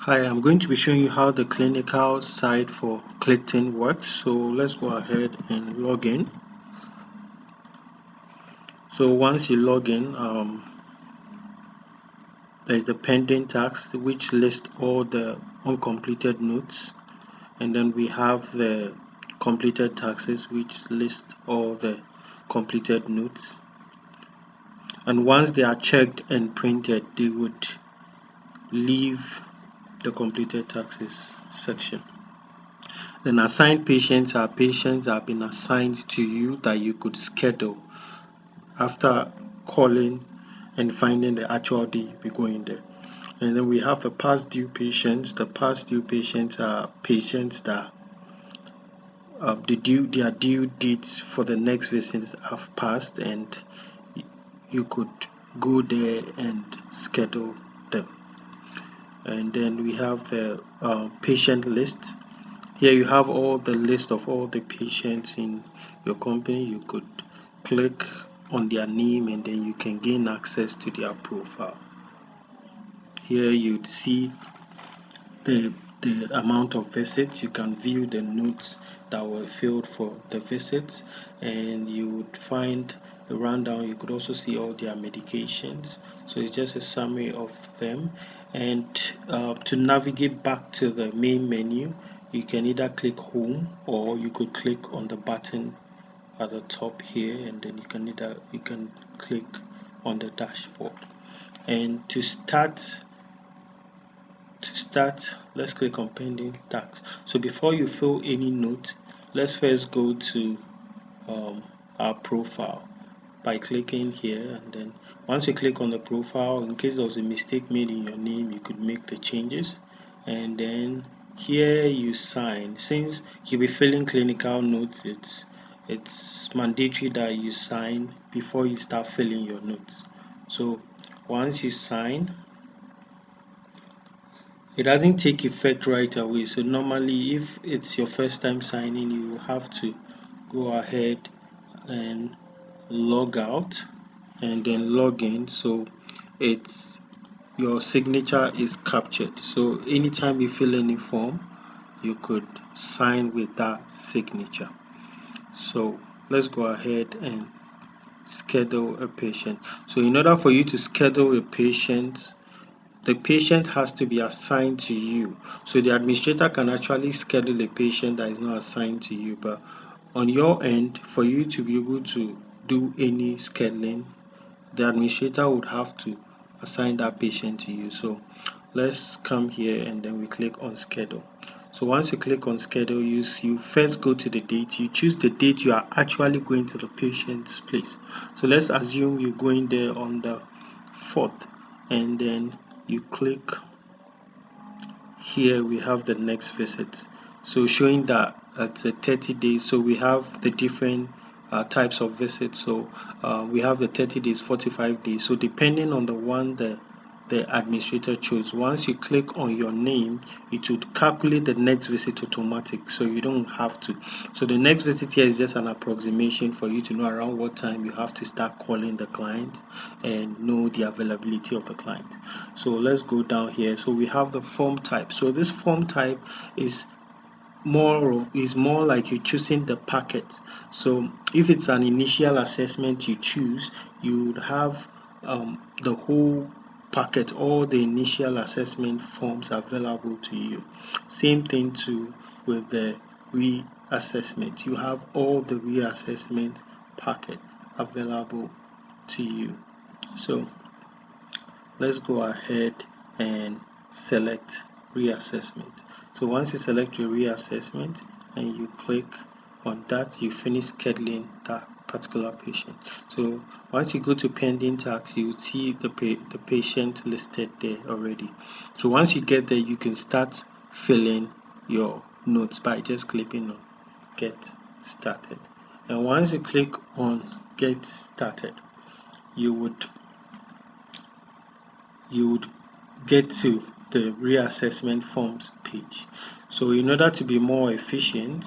Hi, I'm going to be showing you how the clinical side for Clicktyns works. So let's go ahead and log in. So once you log in, there's the pending tasks which list all the uncompleted notes, and then we have the completed tasks which list all the completed notes. And once they are checked and printed, they would leave the completed tasks section. Then assigned patients are patients that have been assigned to you that you could schedule after calling and finding the actual day we're going there. And then we have the past due patients. The past due patients are patients that their due dates for the next visits have passed, and you could go there and schedule them. And then we have the patient list. Here you have all the list of all the patients in your company. You could click on their name and then you can gain access to their profile. Here you'd see the amount of visits. You can view the notes that were filled for the visits, and you would find a rundown. You could also see all their medications. So it's just a summary of them. And to navigate back to the main menu, you can either click home or you could click on the button at the top here, and then you can click on the dashboard. And to start, let's click on pending tasks. So before you fill any note, let's first go to our profile by clicking here, and then once you click on the profile, in case there was a mistake made in your name, you could make the changes. And then here you sign. Since you'll be filling clinical notes, it's mandatory that you sign before you start filling your notes. So once you sign, it doesn't take effect right away. So normally if it's your first time signing, you have to go ahead and log out and then log in, so it's your signature is captured. So anytime you fill any form, you could sign with that signature. So let's go ahead and schedule a patient. So in order for you to schedule a patient, the patient has to be assigned to you. So the administrator can actually schedule a patient that is not assigned to you, but on your end, for you to be able to do any scheduling, the administrator would have to assign that patient to you. So let's come here and then we click on schedule. So once you click on schedule, you first go to the date. You choose the date you are actually going to the patient's place. So let's assume you're going there on the 4th, and then you click here. We have the next visit, so showing that it's a 30 days. So we have the different types of visits. So we have the 30 days, 45 days. So depending on the one the administrator chose, once you click on your name, it would calculate the next visit automatic, so you don't have to. So the next visit here is just an approximation for you to know around what time you have to start calling the client and know the availability of the client. So let's go down here. So we have the form type. So this form type is more like you choosing the packet. So if it's an initial assessment you choose, you would have the whole packet, all the initial assessment forms available to you. Same thing too with the reassessment. You have all the reassessment packet available to you. So let's go ahead and select reassessment. So once you select your reassessment and you click on that, you finish scheduling that particular patient. So once you go to pending tasks, you will see the patient listed there already. So once you get there, you can start filling your notes by just clicking on get started. And once you click on get started, you would get to the reassessment forms page. So in order to be more efficient,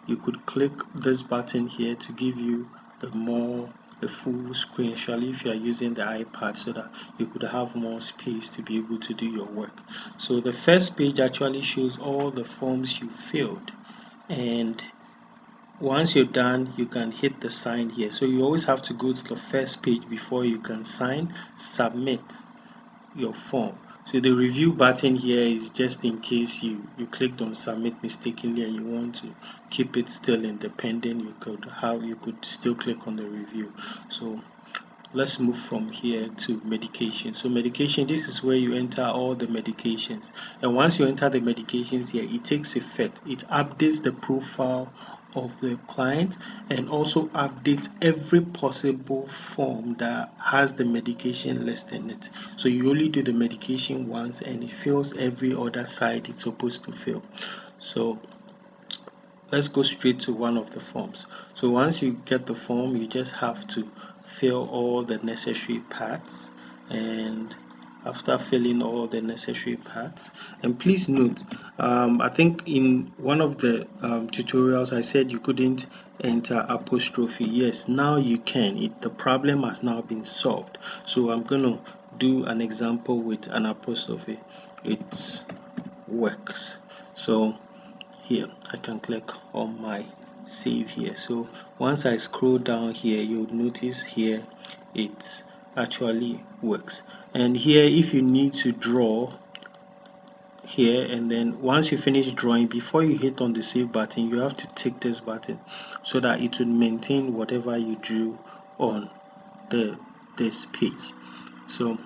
you could click this button here to give you a more a full screen, especially if you are using the iPad, so that you could have more space to be able to do your work. So the first page actually shows all the forms you filled, and once you're done, you can hit the sign here. So you always have to go to the first page before you can sign, submit your form. So the review button here is just in case you clicked on submit mistakenly and you want to keep it still independent. You could still click on the review. So let's move from here to medication. So medication, this is where you enter all the medications, and once you enter the medications here, it takes effect. It updates the profile of the client and also updates every possible form that has the medication list in it. So you only do the medication once and it fills every other side it's supposed to fill. So let's go straight to one of the forms. So once you get the form, you just have to fill all the necessary parts, and after filling all the necessary parts, and please note, I think in one of the tutorials I said you couldn't enter apostrophe. Yes, now you can. The problem has now been solved. So I'm going to do an example with an apostrophe. It works. So here I can click on my save here. So once I scroll down here, you'll notice here it actually works. And here, if you need to draw here, and then once you finish drawing, before you hit on the save button, you have to tick this button so that it will maintain whatever you drew on this page. So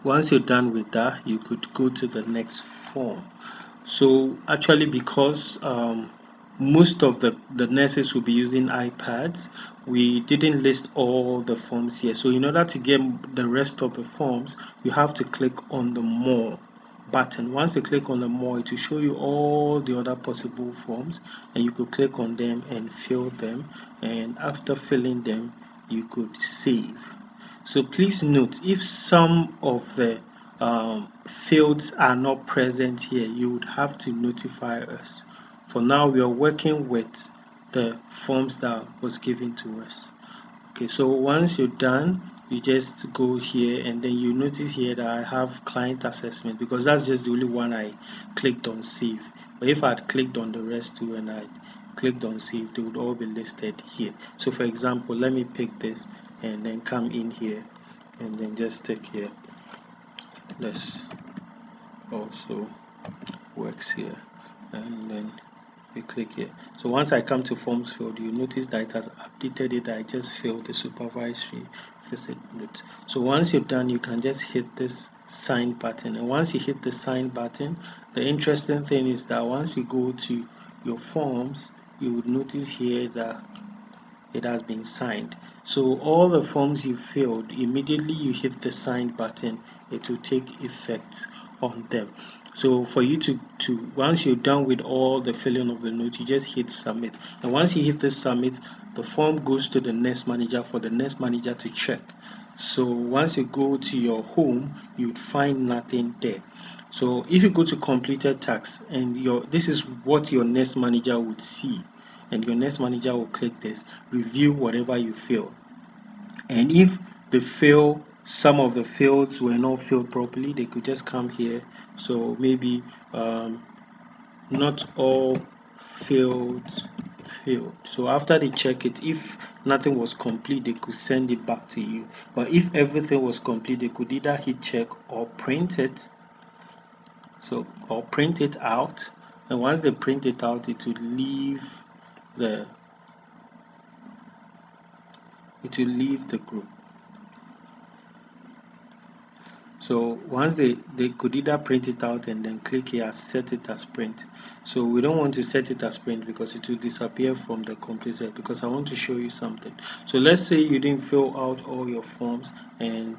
once you're done with that, you could go to the next form. So actually, because most of the nurses will be using iPads, we didn't list all the forms here. So in order to get the rest of the forms, you have to click on the more button. Once you click on the more, it will show you all the other possible forms, and you could click on them and fill them, and after filling them, you could save. So please note, if some of the fields are not present here, you would have to notify us. For now, we are working with the forms that was given to us. Okay, so once you're done, you just go here, and then you notice here that I have client assessment, because that's just the only one I clicked on save. But if I had clicked on the rest too and I clicked on save, they would all be listed here. So for example, let me pick this and then come in here and then just take here. This also works here, and then we click here. So once I come to forms field, you notice that it has updated it. I just filled the supervisory visit note. So once you're done, you can just hit this sign button, and once you hit the sign button, the interesting thing is that once you go to your forms, you would notice here that it has been signed. So all the forms you filled, immediately you hit the sign button, it will take effect on them. So for you to once you're done with all the filling of the note, you just hit submit, and once you hit the submit, the form goes to the nurse manager for the nurse manager to check. So once you go to your home, you'd find nothing there. So if you go to completed tasks, and this is what your nurse manager would see, and your nurse manager will click this, review whatever you fill. And if some of the fields were not filled properly, they could just come here. So maybe not all fields filled. So after they check it, if nothing was complete, they could send it back to you. But if everything was complete, they could either hit check or print it. Or print it out, and once they print it out, it will leave the group. So once they could either print it out and then click here, set it as print. So we don't want to set it as print because it will disappear from the computer, because I want to show you something. So let's say you didn't fill out all your forms, and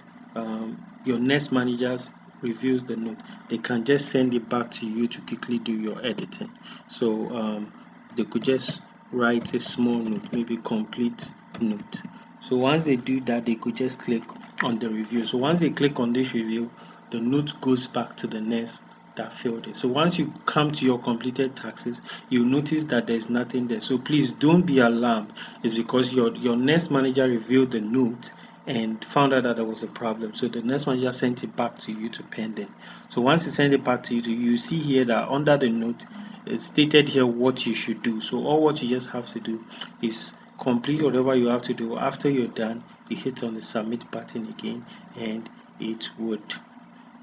your nurse managers reviews the note. They can just send it back to you to quickly do your editing. So they could just write a small note, maybe complete note. So once they do that, they could just click on the review. So once they click on this review, the note goes back to the nurse that failed it. So once you come to your completed taxes, you notice that there's nothing there. So please don't be alarmed. It's because your nest manager reviewed the note and found out that there was a problem. So the nest manager sent it back to you to pending. So once he sent it back to you, you see here that under the note, it's stated here what you should do. So all what you just have to do is complete whatever you have to do. After you're done, you hit on the submit button again, and it would,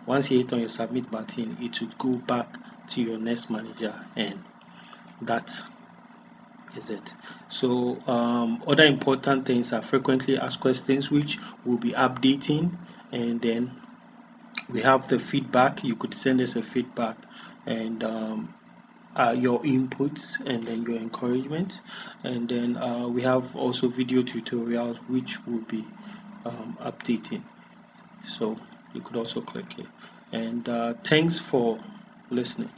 once you hit on your submit button, it would go back to your nest manager, and that is it. So other important things are frequently asked questions, which we'll be updating, and then we have the feedback. You could send us a feedback, and your inputs, and then your encouragement, and then we have also video tutorials which will be updating. So you could also click it, and thanks for listening.